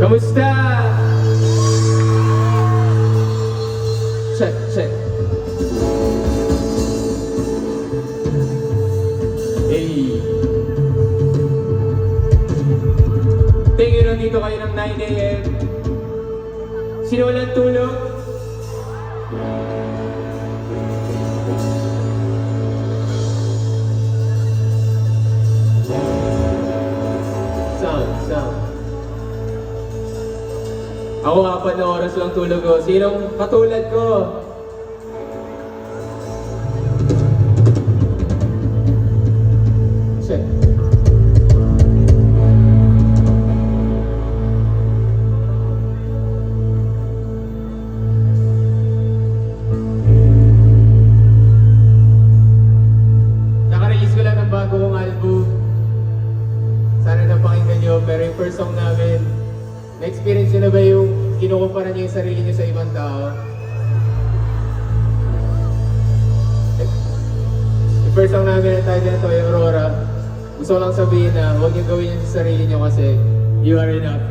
Kamusta? Check, check. Hey. Tingin nandito kayo ng 9 AM. Sino walang tulog? Sound. Ako 4 na oras lang tulog ko. Sinong katulad ko? Check. Naka-release ko lang ng bago kong album. Sana napakinggan nyo, pero yung first song namin, na-experience nyo na ba yung kinukumpara nyo yung sarili nyo sa ibang tao? Yung first song namin na tayo dito, yung Aurora, gusto ko lang sabihin na huwag nyo gawin yun sa sarili nyo kasi you are enough.